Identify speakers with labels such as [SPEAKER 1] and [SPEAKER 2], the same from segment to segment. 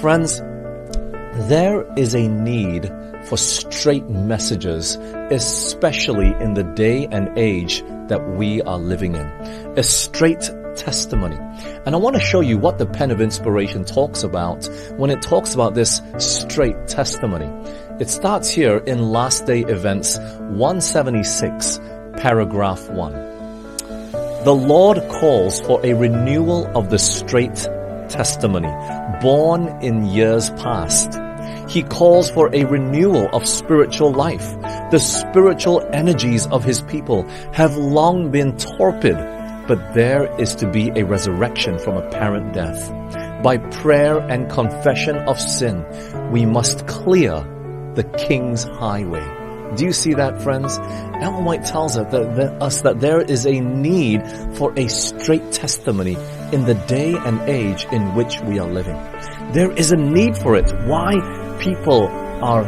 [SPEAKER 1] Friends, there is a need for straight messages, especially in the day and age that we are living in. A straight testimony. And I want to show you what the pen of inspiration talks about when it talks about this straight testimony. It starts here in Last Day Events 176, paragraph 1. The Lord calls for a renewal of the straight testimony, born in years past. He calls for a renewal of spiritual life. The spiritual energies of His people have long been torpid, but there is to be a resurrection from apparent death. By prayer and confession of sin, we must clear the King's highway. Do you see that, friends? Ellen White tells us that there is a need for a straight testimony in the day and age in which we are living. There is a need for it. Why? People are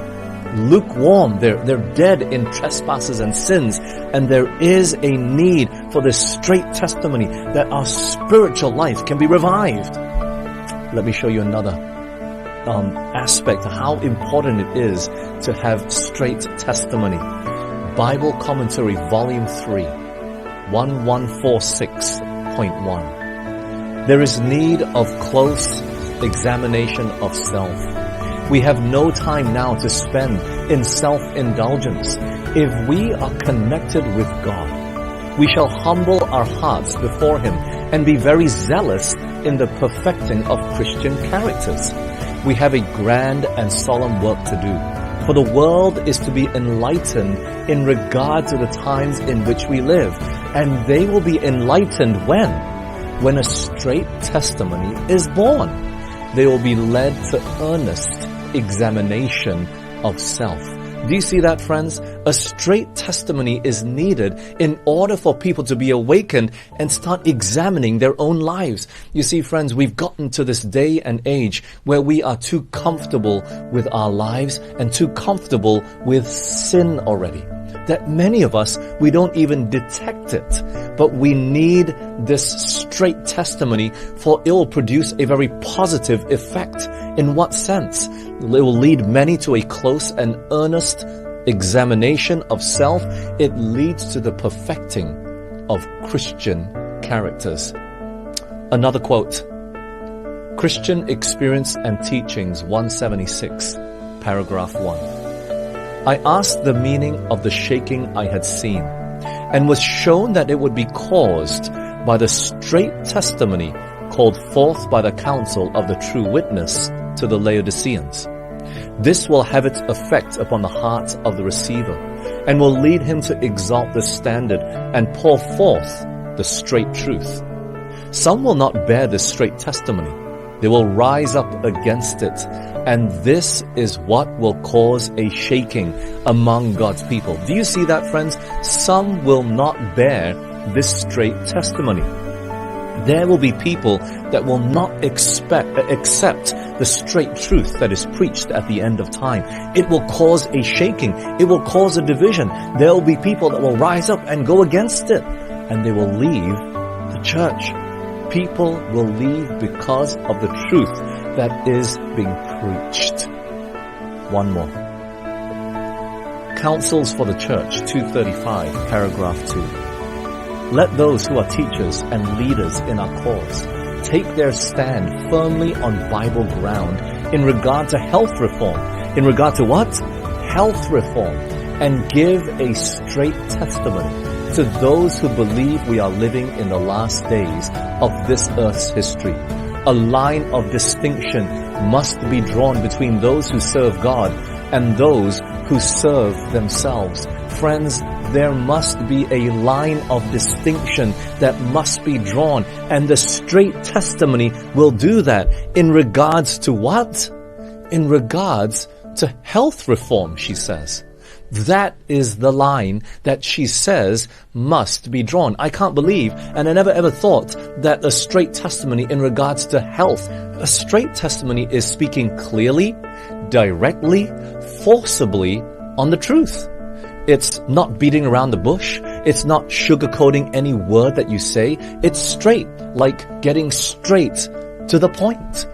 [SPEAKER 1] lukewarm. They're dead in trespasses and sins. And there is a need for this straight testimony that our spiritual life can be revived. Let me show you another aspect of how important it is to have straight testimony. Bible Commentary, Volume 3, 1146.1. There is need of close examination of self. We have no time now to spend in self-indulgence. If we are connected with God, we shall humble our hearts before Him and be very zealous in the perfecting of Christian characters. We have a grand and solemn work to do, for the world is to be enlightened in regard to the times in which we live, and they will be enlightened when a straight testimony is born. They will be led to earnest examination of self. Do you see that, friends? A straight testimony is needed in order for people to be awakened and start examining their own lives. You see, friends, we've gotten to this day and age where we are too comfortable with our lives and too comfortable with sin already, that many of us, we don't even detect it. But we need this straight testimony, for it will produce a very positive effect. In what sense? It will lead many to a close and earnest examination of self. It leads to the perfecting of Christian characters. Another quote. Christian Experience and Teachings 176, paragraph 1. I asked the meaning of the shaking I had seen, and was shown that it would be caused by the straight testimony called forth by the counsel of the true witness to the Laodiceans. This will have its effect upon the heart of the receiver, and will lead him to exalt the standard and pour forth the straight truth. Some will not bear this straight testimony. They will rise up against it, and this is what will cause a shaking among God's people. Do you see that, friends? Some will not bear this straight testimony. There will be people that will not accept the straight truth that is preached at the end of time. It will cause a shaking. It will cause a division. There will be people that will rise up and go against it, and they will leave the church. People will leave because of the truth that is being preached. One more. Counsels for the Church, 235, paragraph 2. Let those who are teachers and leaders in our cause take their stand firmly on Bible ground in regard to health reform. In regard to what? Health reform. And give a straight testimony to those who believe we are living in the last days of this earth's history. A line of distinction must be drawn between those who serve God and those who serve themselves. Friends, there must be a line of distinction that must be drawn, and the straight testimony will do that. In regards to what? In regards to health reform, she says. That is the line that she says must be drawn. I can't believe, and I never ever thought that a straight testimony in regards to health, a straight testimony is speaking clearly, directly, forcibly on the truth. It's not beating around the bush. It's not sugarcoating any word that you say. It's straight, like getting straight to the point.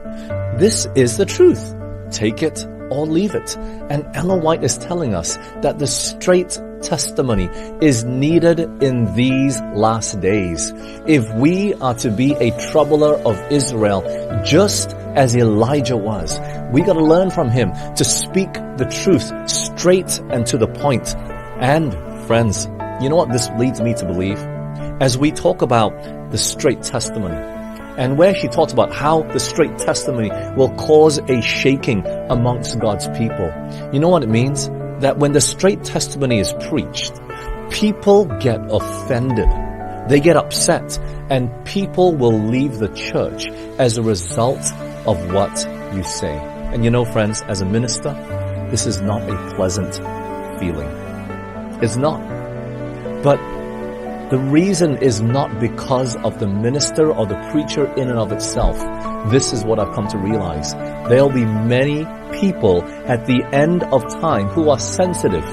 [SPEAKER 1] This is the truth. Take it or leave it. And Ellen White is telling us that the straight testimony is needed in these last days. If we are to be a troubler of Israel, just as Elijah was, we got to learn from him to speak the truth straight and to the point. And friends, you know what this leads me to believe? As we talk about the straight testimony, and where she talks about how the straight testimony will cause a shaking amongst God's people. You know what it means? That when the straight testimony is preached, people get offended. They get upset, and people will leave the church as a result of what you say. And you know, friends, as a minister, this is not a pleasant feeling. It's not. But the reason is not because of the minister or the preacher in and of itself. This is what I've come to realize. There'll be many people at the end of time who are sensitive,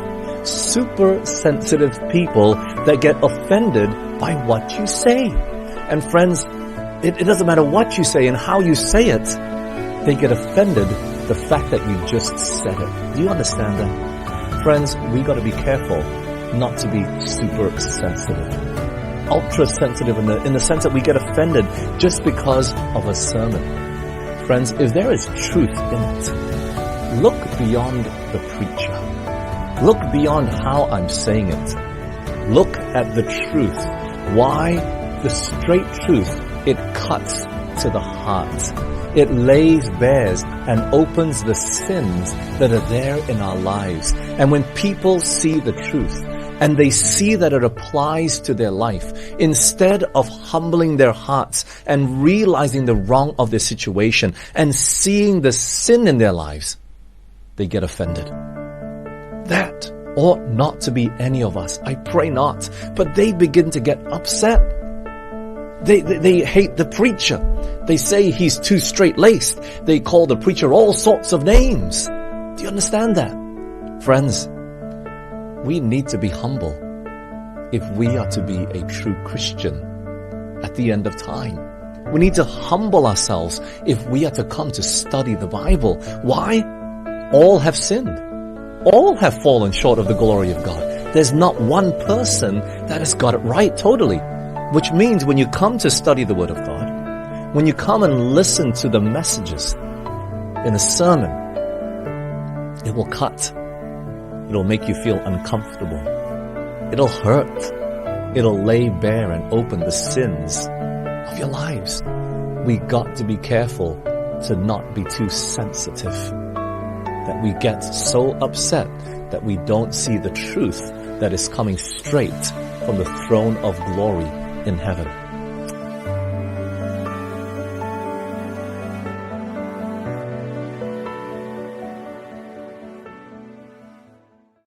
[SPEAKER 1] super sensitive people that get offended by what you say. And friends, it doesn't matter what you say and how you say it, they get offended the fact that you just said it. Do you understand that? Friends, we got to be careful not to be super sensitive, ultra sensitive in the sense that we get offended just because of a sermon. Friends, if there is truth in it, look beyond the preacher. Look beyond how I'm saying it. Look at the truth. Why? The straight truth, it cuts to the heart. It lays bare and opens the sins that are there in our lives. And when people see the truth, and they see that it applies to their life, instead of humbling their hearts and realizing the wrong of their situation and seeing the sin in their lives, they get offended. That ought not to be any of us. I pray not. But they begin to get upset. They hate the preacher. They say he's too straight-laced. They call the preacher all sorts of names. Do you understand that? Friends, we need to be humble if we are to be a true Christian at the end of time. We need to humble ourselves if we are to come to study the Bible. Why? All have sinned. All have fallen short of the glory of God. There's not one person that has got it right totally. Which means when you come to study the Word of God, when you come and listen to the messages in a sermon, it will cut. It'll make you feel uncomfortable. It'll hurt. It'll lay bare and open the sins of your lives. We got to be careful to not be too sensitive, that we get so upset that we don't see the truth that is coming straight from the throne of glory in heaven.